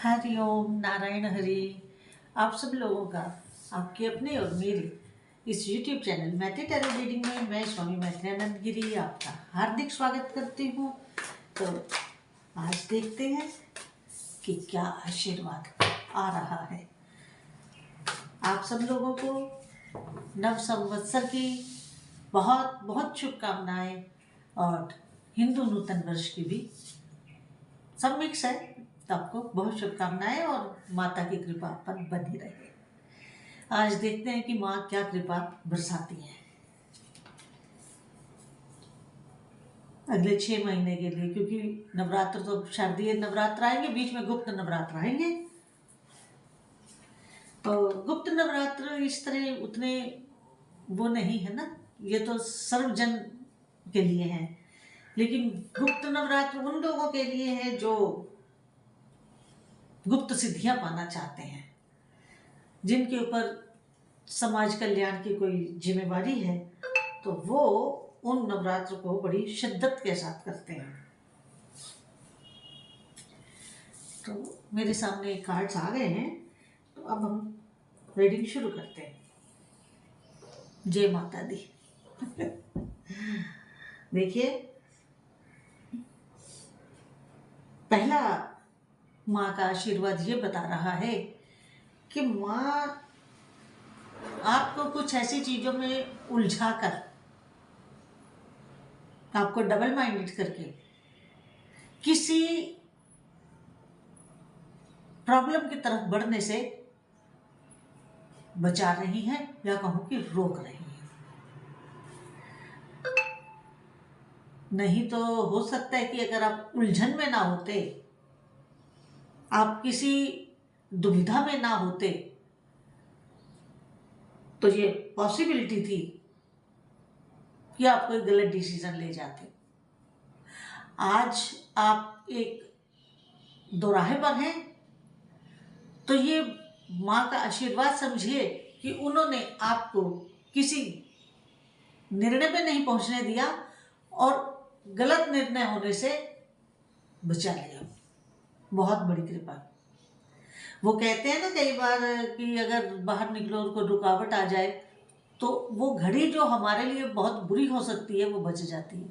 हरि ओम नारायण हरि। आप सब लोगों का आपके अपने और मेरे इस YouTube चैनल मैत्री टैरो रीडिंग में मैं स्वामी मैत्रेयानंद गिरी आपका हार्दिक स्वागत करती हूँ। तो आज देखते हैं कि क्या आशीर्वाद आ रहा है आप सब लोगों को। नव संवत्सर की बहुत बहुत शुभकामनाएं और हिंदू नूतन वर्ष की भी सब मिक्स है, तो आपको बहुत शुभकामनाएं और माता की कृपा पर बनी रहे। आज देखते हैं कि माँ क्या कृपा बरसाती है अगले 6 महीने के लिए, क्योंकि नवरात्र तो शारदीय नवरात्र आएंगे, बीच में गुप्त नवरात्र आएंगे। तो गुप्त नवरात्र इस तरह उतने वो नहीं है ना, ये तो सर्वजन के लिए है, लेकिन गुप्त नवरात्र उन लोगों के लिए है जो गुप्त सिद्धियां पाना चाहते हैं, जिनके ऊपर समाज कल्याण की कोई जिम्मेवारी है, तो वो उन नवरात्र को बड़ी शिद्दत के साथ करते हैं। तो मेरे सामने कार्ड्स आ गए हैं, तो अब हम रीडिंग शुरू करते हैं। जय माता दी। देखिए, पहला माँ का आशीर्वाद ये बता रहा है कि माँ आपको कुछ ऐसी चीजों में उलझा कर, आपको डबल माइंडेड करके किसी प्रॉब्लम की तरफ बढ़ने से बचा रही हैं, या कहूं कि रोक रही हैं। नहीं तो हो सकता है कि अगर आप उलझन में ना होते, आप किसी दुविधा में ना होते, तो ये पॉसिबिलिटी थी कि आप कोई गलत डिसीजन ले जाते। आज आप एक दोराहे पर हैं, तो ये माँ का आशीर्वाद समझिए कि उन्होंने आपको किसी निर्णय पे नहीं पहुंचने दिया और गलत निर्णय होने से बचा लिया। बहुत बड़ी कृपा। वो कहते हैं ना कई बार कि अगर बाहर निकलो और कोई रुकावट आ जाए, तो वो घड़ी जो हमारे लिए बहुत बुरी हो सकती है वो बच जाती है।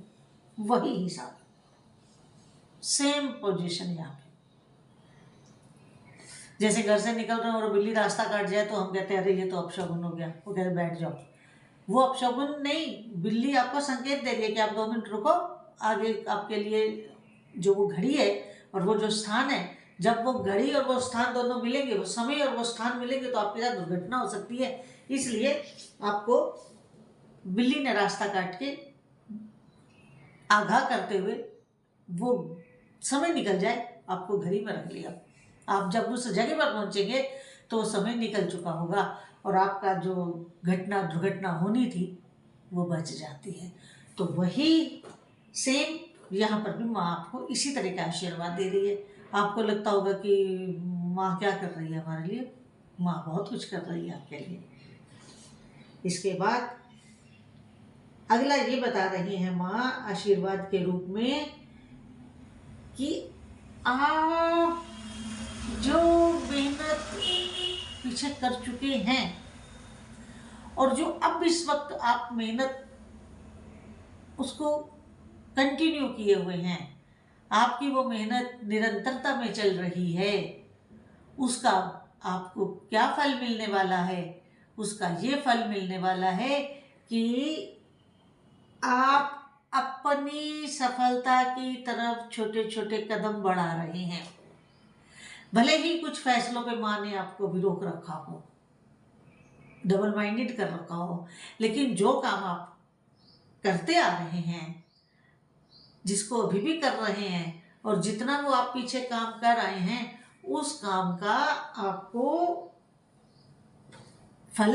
वही हिसाब, सेम पोजीशन यहाँ पे। जैसे घर से निकल रहे हैं और बिल्ली रास्ता काट जाए, तो हम कहते हैं अरे ये तो अपशगुन हो गया, वो कहते बैठ जाओ। वो अपशगुन नहीं, बिल्ली आपको संकेत दे रही है कि आप 2 मिनट रुको, आगे आपके लिए जो वो घड़ी है और वो जो स्थान है, जब वो घड़ी और वो स्थान दोनों मिलेंगे, वो समय और वो स्थान मिलेंगे, तो आपके साथ दुर्घटना हो सकती है। इसलिए आपको बिल्ली ने रास्ता काट के आगाह करते हुए वो समय निकल जाए, आपको घड़ी में रख लिया। आप जब उस जगह पर पहुंचेंगे तो समय निकल चुका होगा और आपका जो दुर्घटना होनी थी वो बच जाती है। तो वही सेम यहाँ पर भी माँ आपको इसी तरह का आशीर्वाद दे रही है। आपको लगता होगा कि माँ क्या कर रही है हमारे लिए। माँ बहुत कुछ कर रही है आपके लिए। इसके बाद अगला ये बता रही है माँ आशीर्वाद के रूप में कि आप जो मेहनत पीछे कर चुके हैं और जो अब इस वक्त आप मेहनत उसको कंटिन्यू किए हुए हैं, आपकी वो मेहनत निरंतरता में चल रही है, उसका आपको क्या फल मिलने वाला है। उसका ये फल मिलने वाला है कि आप अपनी सफलता की तरफ छोटे छोटे कदम बढ़ा रहे हैं। भले ही कुछ फैसलों पे माँ ने आपको भी रोक रखा हो, डबल माइंडेड कर रखा हो, लेकिन जो काम आप करते आ रहे हैं, जिसको अभी भी कर रहे हैं, और जितना वो आप पीछे काम कर आए हैं, उस काम का आपको फल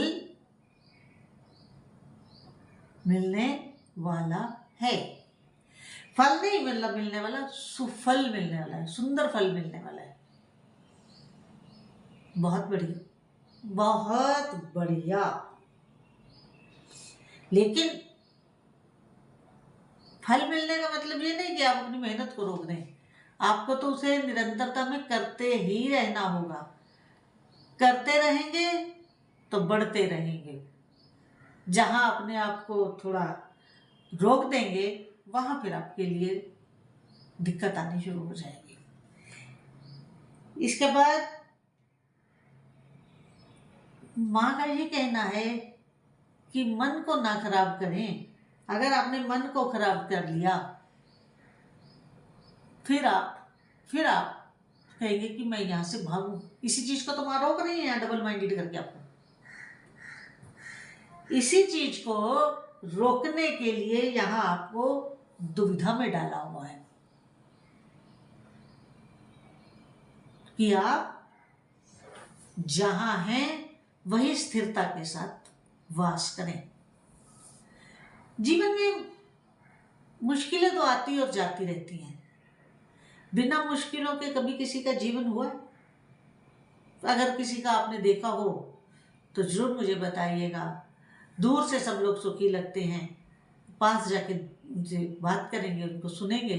मिलने वाला है। फल नहीं मिलने वाला, सुफल मिलने वाला है, सुंदर फल मिलने वाला है। बहुत बढ़िया, बहुत बढ़िया। लेकिन फल मिलने का मतलब ये नहीं कि आप अपनी मेहनत को रोक दें। आपको तो उसे निरंतरता में करते ही रहना होगा। करते रहेंगे तो बढ़ते रहेंगे। जहाँ अपने आप को थोड़ा रोक देंगे वहाँ फिर आपके लिए दिक्कत आनी शुरू हो जाएगी। इसके बाद माँ का ये कहना है कि मन को ना खराब करें। अगर आपने मन को खराब कर लिया फिर आप कहेंगे कि मैं यहाँ से भागूं। इसी चीज को तो माँ रोक रही है यहाँ डबल माइंडेड करके आपको। इसी चीज को रोकने के लिए यहाँ आपको दुविधा में डाला हुआ है कि आप जहां हैं वही स्थिरता के साथ वास करें। जीवन में मुश्किलें तो आती और जाती रहती हैं। बिना मुश्किलों के कभी किसी का जीवन हुआ? अगर किसी का आपने देखा हो तो जरूर मुझे बताइएगा। दूर से सब लोग सुखी लगते हैं, पास जाके उनसे बात करेंगे, उनको सुनेंगे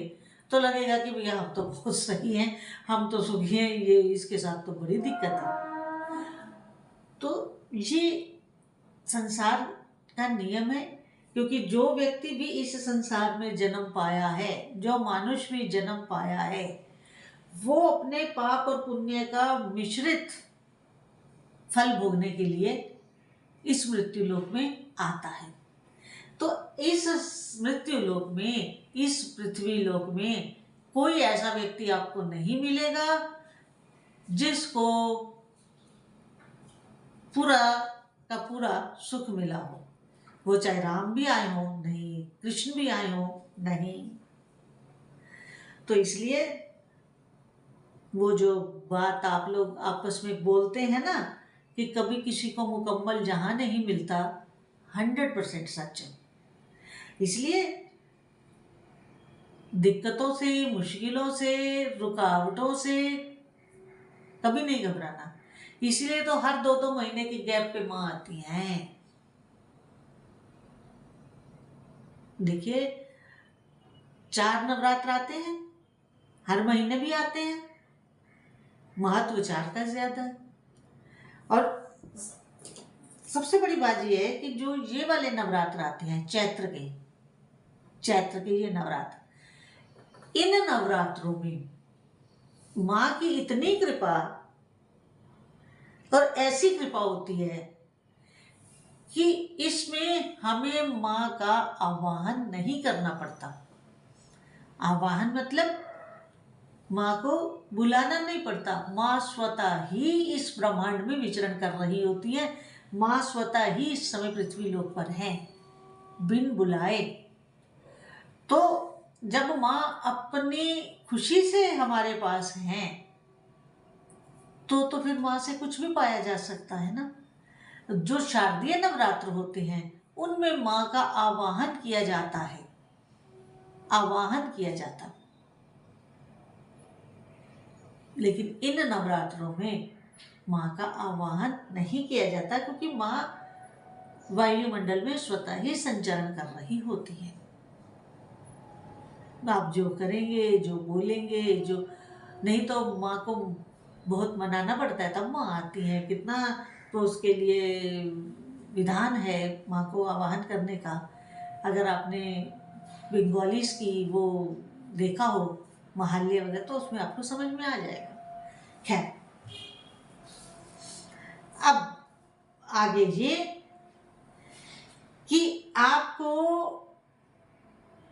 तो लगेगा कि भैया हम तो बहुत सही हैं, हम तो सुखी हैं, ये इसके साथ तो बड़ी दिक्कत है। तो ये संसार का नियम है, क्योंकि जो व्यक्ति भी इस संसार में जन्म पाया है, जो मनुष्य भी जन्म पाया है, वो अपने पाप और पुण्य का मिश्रित फल भोगने के लिए इस मृत्यु लोक में आता है। तो इस मृत्यु लोक में, इस पृथ्वी लोक में कोई ऐसा व्यक्ति आपको नहीं मिलेगा जिसको पूरा का पूरा सुख मिला हो। वो चाहे राम भी आए हो नहीं, कृष्ण भी आए हो नहीं। तो इसलिए वो जो बात आप लोग आपस में बोलते हैं ना कि कभी किसी को मुकम्मल जहां नहीं मिलता, 100% सच है। इसलिए दिक्कतों से, मुश्किलों से, रुकावटों से कभी नहीं घबराना। इसलिए तो हर 2-2 महीने के गैप पे माँ आती हैं। देखिए 4 नवरात्र आते हैं, हर महीने भी आते हैं, महत्व 4 का ज्यादा है। और सबसे बड़ी बात यह है कि जो ये वाले नवरात्र आते हैं चैत्र के ये नवरात्र, इन नवरात्रों में माँ की इतनी कृपा और ऐसी कृपा होती है कि इसमें हमें माँ का आवाहन नहीं करना पड़ता। आवाहन मतलब माँ को बुलाना नहीं पड़ता। माँ स्वतः ही इस ब्रह्मांड में विचरण कर रही होती है। माँ स्वतः ही इस समय पृथ्वी लोक पर है बिन बुलाए। तो जब माँ अपनी खुशी से हमारे पास हैं तो फिर माँ से कुछ भी पाया जा सकता है ना। जो शारदीय नवरात्र होते हैं उनमें माँ का आवाहन किया जाता है, आवाहन किया जाता। लेकिन इन नवरात्रों में माँ का आवाहन नहीं किया जाता, क्योंकि माँ वायुमंडल में स्वतः ही संचरण कर रही होती है। आप जो करेंगे, जो बोलेंगे, जो नहीं तो माँ को बहुत मनाना पड़ता है तब माँ आती है। कितना तो उसके लिए विधान है माँ को आवाहन करने का। अगर आपने बंगालीज की वो देखा हो महाल्य वगैरह तो उसमें आपको समझ में आ जाएगा। खैर, अब आगे ये कि आपको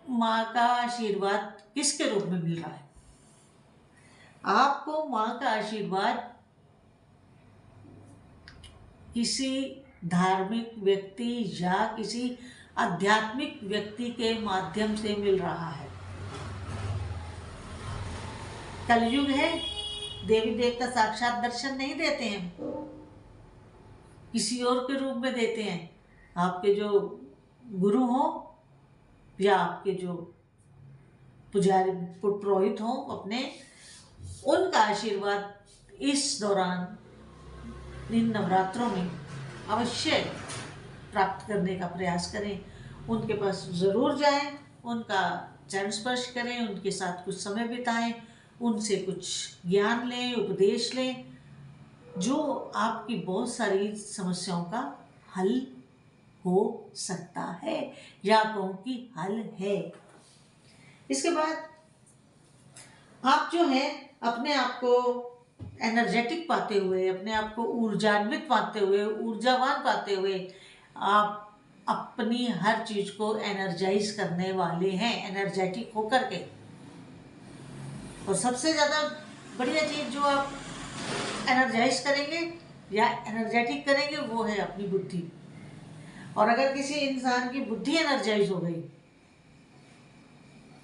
माँ का आशीर्वाद किसके रूप में मिल रहा है। आपको माँ का आशीर्वाद किसी धार्मिक व्यक्ति या किसी आध्यात्मिक व्यक्ति के माध्यम से मिल रहा है। कलयुग है, देवी देवता साक्षात दर्शन नहीं देते हैं, किसी और के रूप में देते हैं। आपके जो गुरु हो या आपके जो पुजारी पुरोहित हो अपने, उनका आशीर्वाद इस दौरान इन नवरात्रों में अवश्य प्राप्त करने का प्रयास करें। उनके पास ज़रूर जाएं, उनका चरण स्पर्श करें, उनके साथ कुछ समय बिताएं, उनसे कुछ ज्ञान लें, उपदेश लें, जो आपकी बहुत सारी समस्याओं का हल हो सकता है, या कहूँ कि हल है। इसके बाद आप जो है अपने आप को एनर्जेटिक पाते हुए, अपने आप को ऊर्जान्वित पाते हुए, ऊर्जावान पाते हुए, आप अपनी हर चीज को एनर्जाइज करने वाले हैं, एनर्जेटिक होकर के। और सबसे ज्यादा बढ़िया चीज जो आप एनर्जाइज करेंगे या एनर्जेटिक करेंगे वो है अपनी बुद्धि। और अगर किसी इंसान की बुद्धि एनर्जाइज हो गई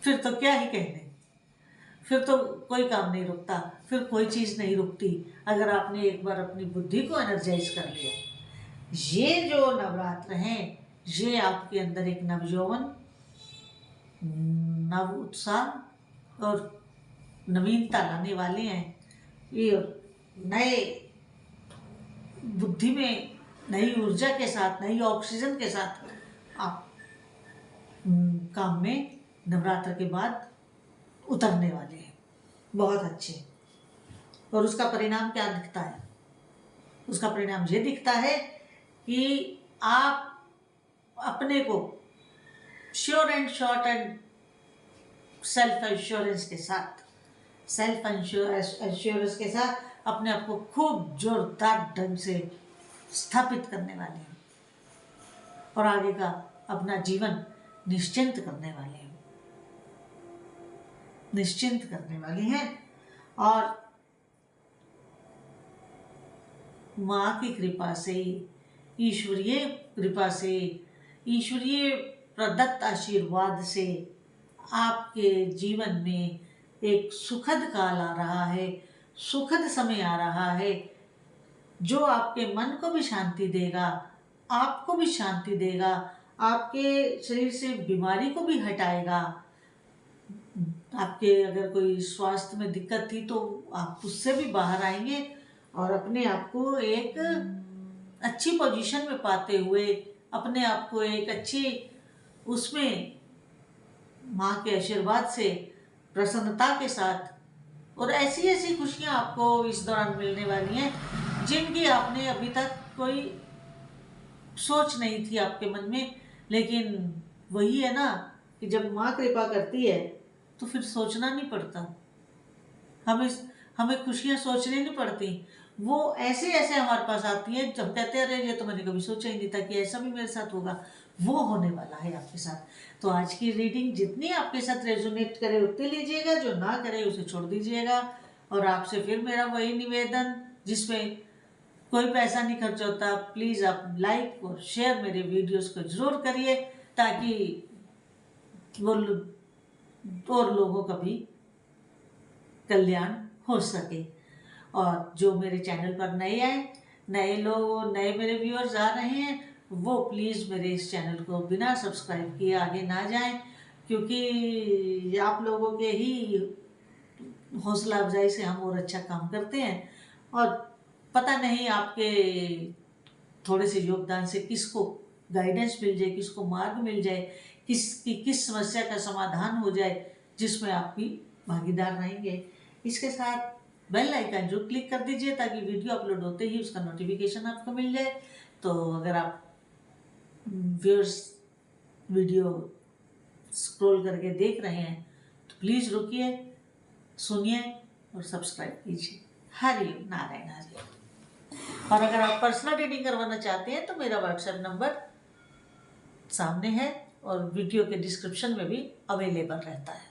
फिर तो क्या ही कहने, फिर तो कोई काम नहीं रुकता, फिर कोई चीज नहीं रुकती अगर आपने एक बार अपनी बुद्धि को एनर्जाइज कर लिया। ये जो नवरात्र हैं ये आपके अंदर एक नवयौवन, नव उत्साह और नवीनता लाने वाले हैं। ये नए बुद्धि में, नई ऊर्जा के साथ, नई ऑक्सीजन के साथ आप काम में नवरात्र के बाद उतरने वाले हैं, बहुत अच्छे। और उसका परिणाम क्या दिखता है? उसका परिणाम ये दिखता है कि आप अपने को sure and short and self assurance के साथ, सेल्फ एश्योरेंस के साथ अपने आप को खूब जोरदार ढंग से स्थापित करने वाले हैं और आगे का अपना जीवन निश्चिंत करने वाले हैं, निश्चिंत करने वाले हैं। और माँ की कृपा से, ईश्वरीय कृपा से, ईश्वरीय प्रदत्त आशीर्वाद से आपके जीवन में एक सुखद काल आ रहा है, सुखद समय आ रहा है, जो आपके मन को भी शांति देगा, आपको भी शांति देगा, आपके शरीर से बीमारी को भी हटाएगा। आपके अगर कोई स्वास्थ्य में दिक्कत थी तो आप उससे भी बाहर आएंगे और अपने आप को एक अच्छी पोजीशन में पाते हुए, अपने आप को एक अच्छी उसमें माँ के आशीर्वाद से, प्रसन्नता के साथ, और ऐसी ऐसी खुशियाँ आपको इस दौरान मिलने वाली हैं जिनकी आपने अभी तक कोई सोच नहीं थी आपके मन में। लेकिन वही है ना कि जब माँ कृपा करती है तो फिर सोचना नहीं पड़ता, हमें खुशियाँ सोचनी नहीं पड़ती, वो ऐसे ऐसे हमारे पास आती है जब कहते हैं अरे ये तो मैंने कभी सोचा ही नहीं था कि ऐसा भी मेरे साथ होगा। वो होने वाला है आपके साथ। तो आज की रीडिंग जितनी आपके साथ रेजोनेट करे उतनी लीजिएगा, जो ना करे उसे छोड़ दीजिएगा। और आपसे फिर मेरा वही निवेदन, जिसमें कोई पैसा नहीं खर्च होता, प्लीज़ आप लाइक और शेयर मेरे वीडियोस को ज़रूर करिए ताकि वो और लोगों का भी कल्याण हो सके। और जो मेरे चैनल पर नए आए, नए लोग, नए मेरे व्यूअर्स आ रहे हैं, वो प्लीज़ मेरे इस चैनल को बिना सब्सक्राइब किए आगे ना जाएं, क्योंकि आप लोगों के ही हौसला अफजाई से हम और अच्छा काम करते हैं। और पता नहीं आपके थोड़े से योगदान से किसको गाइडेंस मिल जाए, किसको मार्ग मिल जाए, किस समस्या का समाधान हो जाए जिसमें आप भी भागीदार रहेंगे। इसके साथ बेल आइकन जो क्लिक कर दीजिए ताकि वीडियो अपलोड होते ही उसका नोटिफिकेशन आपको मिल जाए। तो अगर आप व्यूअर्स वीडियो स्क्रॉल करके देख रहे हैं तो प्लीज़ रुकिए, सुनिए और सब्सक्राइब कीजिए। हरिओम, नारायण हरिओम। और अगर आप पर्सनल रीडिंग करवाना चाहते हैं तो मेरा व्हाट्सएप नंबर सामने है और वीडियो के डिस्क्रिप्शन में भी अवेलेबल रहता है।